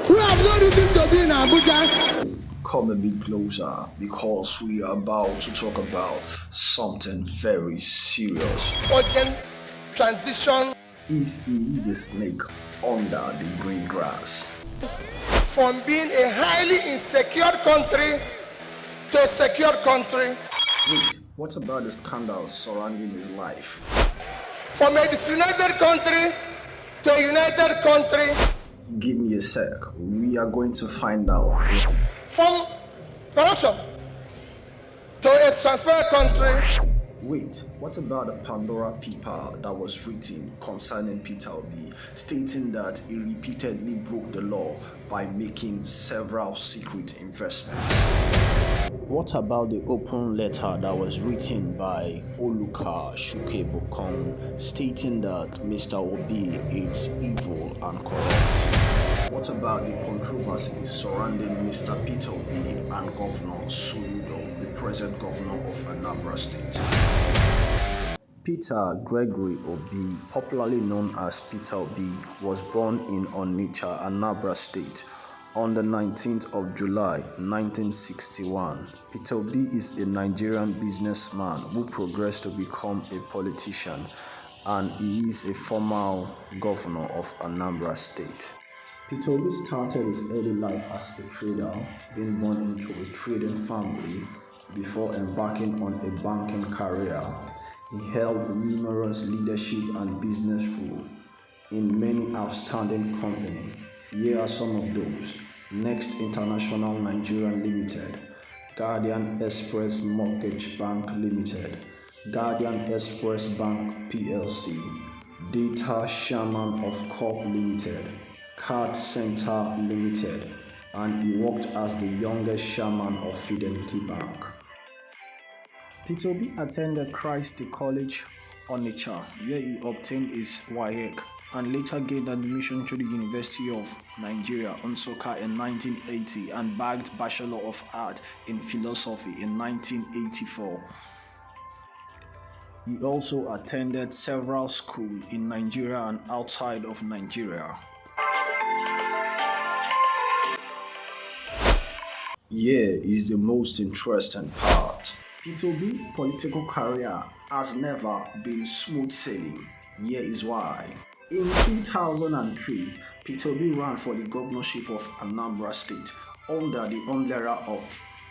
We have no reason to be in Abuja. Come a bit closer because we are about to talk about something very serious. Urgent transition If he is a snake under the green grass. from being a highly insecure country to a secure country. Wait, what about the scandals surrounding his life? From a disunited country to a united country. Give me a sec. We are going to find out. From corruption to a transparent country. Wait, what about the Pandora paper that was written concerning Peter Obi, stating that he repeatedly broke the law by making several secret investments? What about the open letter that was written by Oluka Shukebokong, stating that Mr. Obi is evil and corrupt? What about the controversies surrounding Mr. Peter Obi and Governor Soludo, the present governor of Anambra State? Peter Gregory Obi, popularly known as Peter Obi, was born in Onitsha, Anambra State, on the 19th of July 1961. Peter Obi is a Nigerian businessman who progressed to become a politician, and he is a former governor of Anambra State. Peter Obi started his early life as a trader, being born into a trading family before embarking on a banking career. He held numerous leadership and business roles in many outstanding companies. Here are some of those: Next International Nigeria Limited, Guardian Express Mortgage Bank Limited, Guardian Express Bank PLC, Data Chairman of Corp Limited, Card Center Limited, and he worked as the youngest chairman of Fidelity Bank. Peter Obi attended Christ College, Onitsha, where he obtained his WAEC and later gained admission to the University of Nigeria, Nsukka, in 1980 and bagged Bachelor of Arts in Philosophy in 1984. He also attended several schools in Nigeria and outside of Nigeria. Here is the most interesting part. Peter Obi's political career has never been smooth sailing. Here is why. In 2003, Peter Obi ran for the governorship of Anambra State under the umbrella of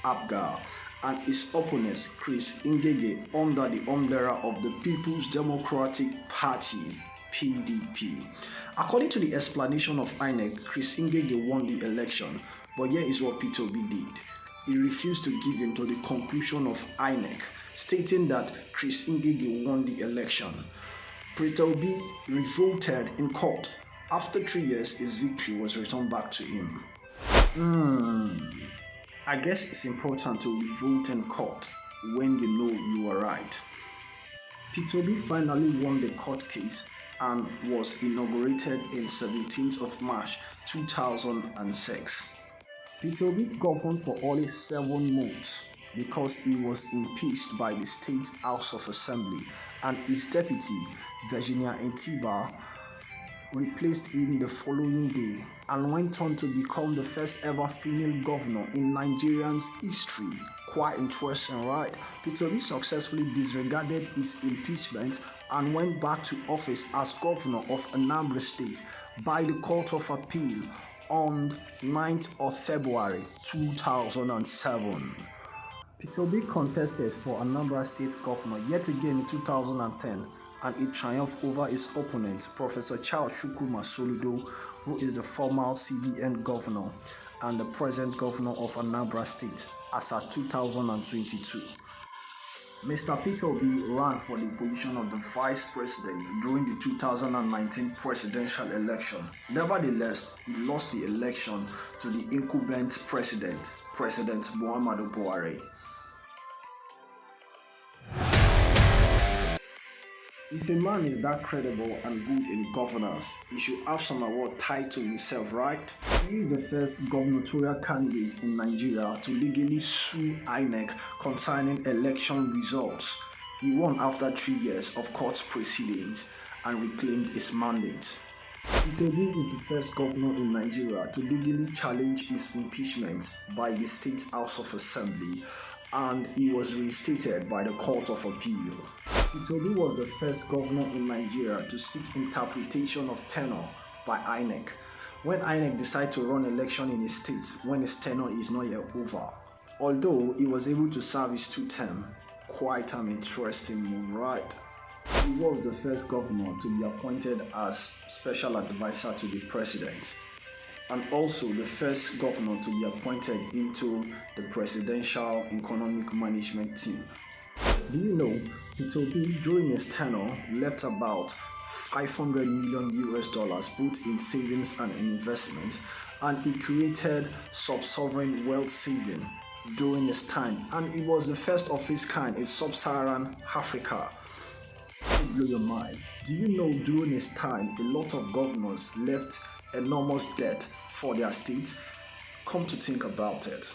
APGA, and his opponent, Chris Ngige, under the umbrella of the People's Democratic Party, PDP. According to the explanation of INEC, Chris Ngige won the election, but here is what Peter Obi did. He refused to give in to the conclusion of INEC, stating that Chris Ngige won the election. Peter Obi revolted in court. After 3 years, his victory was returned back to him. I guess it's important to revolt in court when you know you are right. Peter Obi finally won the court case and was inaugurated in 17th of March 2006. Peter Obi governed for only 7 months because he was impeached by the State House of Assembly, and his deputy, Virginia Entiba, replaced him the following day and went on to become the first ever female governor in Nigerian's history. Quite interesting, right? Peter Obi successfully disregarded his impeachment and went back to office as governor of Anambra State by the Court of Appeal on 9th of February 2007. Peter Obi contested for Anambra State governor yet again in 2010, and he triumphed over his opponent, Professor Charles Chukwuma Soludo, who is the former CBN governor and the present governor of Anambra State as at 2022. Mr. Peter Obi ran for the position of the vice president during the 2019 presidential election. Nevertheless, he lost the election to the incumbent president, President Muhammadu Buhari. If a man is that credible and good in governance, he should have some award tied to himself, right? He is the first gubernatorial candidate in Nigeria to legally sue INEC concerning election results. He won after 3 years of court proceedings and reclaimed his mandate. Peter Obi is the first governor in Nigeria to legally challenge his impeachment by the State House of Assembly, and he was reinstated by the Court of Appeal. Peter Obi was the first governor in Nigeria to seek interpretation of tenure by INEC when INEC decided to run election in his state when his tenure is not yet over. Although he was able to serve his 2 terms, quite an interesting move, right? He was the first governor to be appointed as special advisor to the president, and also the first governor to be appointed into the presidential economic management team. Do you know Peter Obi during his tenure left about $500 million both in savings and investment, and he created sub-sovereign wealth saving during his time, and he was the first of his kind in sub-Saharan Africa. Blow your mind. Do you know during his time a lot of governors left enormous debt for their states? Come to think about it.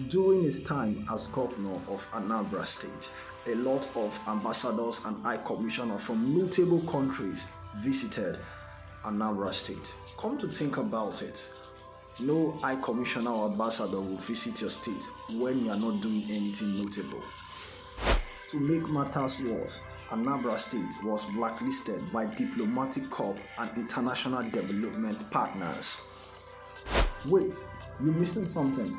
During his time as governor of Anambra State, a lot of ambassadors and high commissioners from notable countries visited Anambra State. Come to think about it. No high commissioner or ambassador will visit your state when you are not doing anything notable. To make matters worse, Anambra State was blacklisted by diplomatic corps and international development partners. Wait, you're missing something.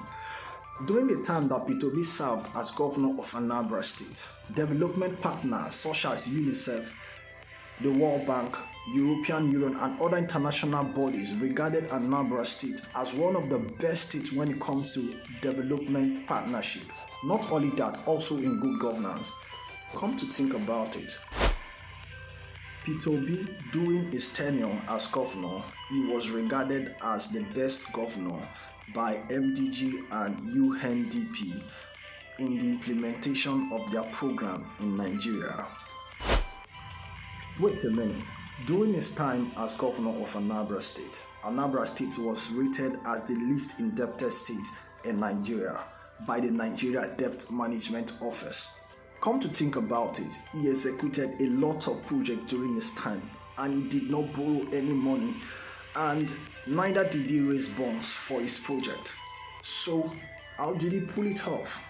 During the time that Peter Obi served as governor of Anambra State, development partners such as UNICEF, the World Bank, European Union, and other international bodies regarded Anambra State as one of the best states when it comes to development partnership. Not only that, also in good governance. Come to think about it. Peter Obi, during his tenure as governor, he was regarded as the best governor by MDG and UNDP in the implementation of their program in Nigeria. Wait a minute. During his time as governor of Anambra State was rated as the least indebted state in Nigeria by the Nigeria Debt Management Office. Come to think about it, he executed a lot of projects during his time, and he did not borrow any money, and neither did he raise bonds for his project. So how did he pull it off?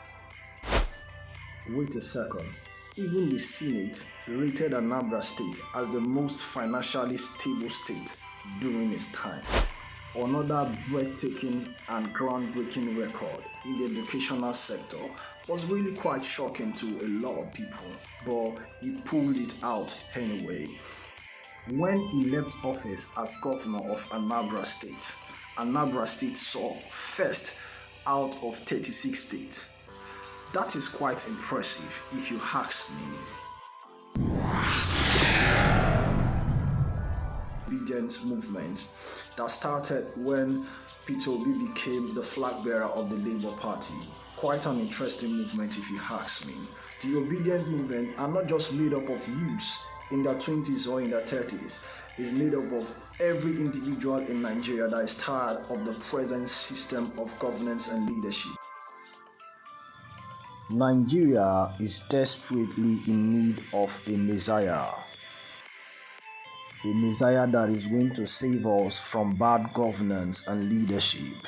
Wait a second. Even the Senate rated Anambra State as the most financially stable state during his time. Another breathtaking and groundbreaking record in the educational sector was really quite shocking to a lot of people, but he pulled it out anyway. When he left office as governor of Anambra State saw first out of 36 states. That is quite impressive if you ask me. Obedience movement that started when Peter Obi became the flag bearer of the Labour Party. Quite an interesting movement if you ask me. The obedience movement are not just made up of youths in their 20s or in their 30s. It's made up of every individual in Nigeria that is tired of the present system of governance and leadership. Nigeria is desperately in need of a messiah that is going to save us from bad governance and leadership.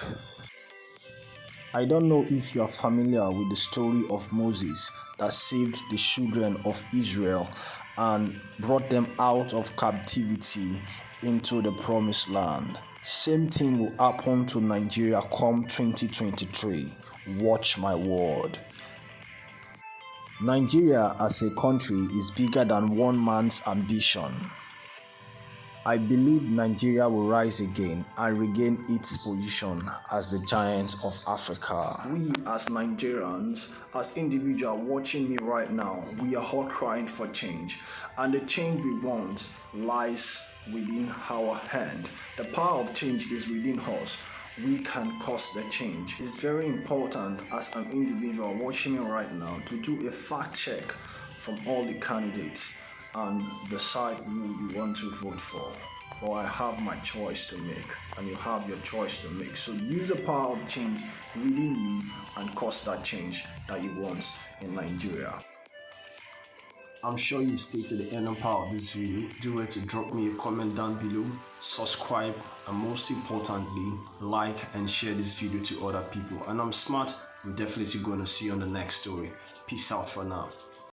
I don't know if you are familiar with the story of Moses that saved the children of Israel and brought them out of captivity into the promised land. Same thing will happen to Nigeria come 2023. Watch my word. Nigeria as a country is bigger than one man's ambition. I believe Nigeria will rise again and regain its position as the giant of Africa. We as Nigerians, as individuals watching me right now, we are all crying for change. And the change we want lies within our hand. The power of change is within us. We can cause the change. It's very important as an individual watching me right now to do a fact check from all the candidates and decide who you want to vote for. Or I have my choice to make, and you have your choice to make. So use the power of change within you and cause that change that you want in Nigeria. I'm sure you've stated the end part of this video. Do it to drop me a comment down below, subscribe, and most importantly, like and share this video to other people. And I'm smart. I'm definitely going to see you on the next story. Peace out for now.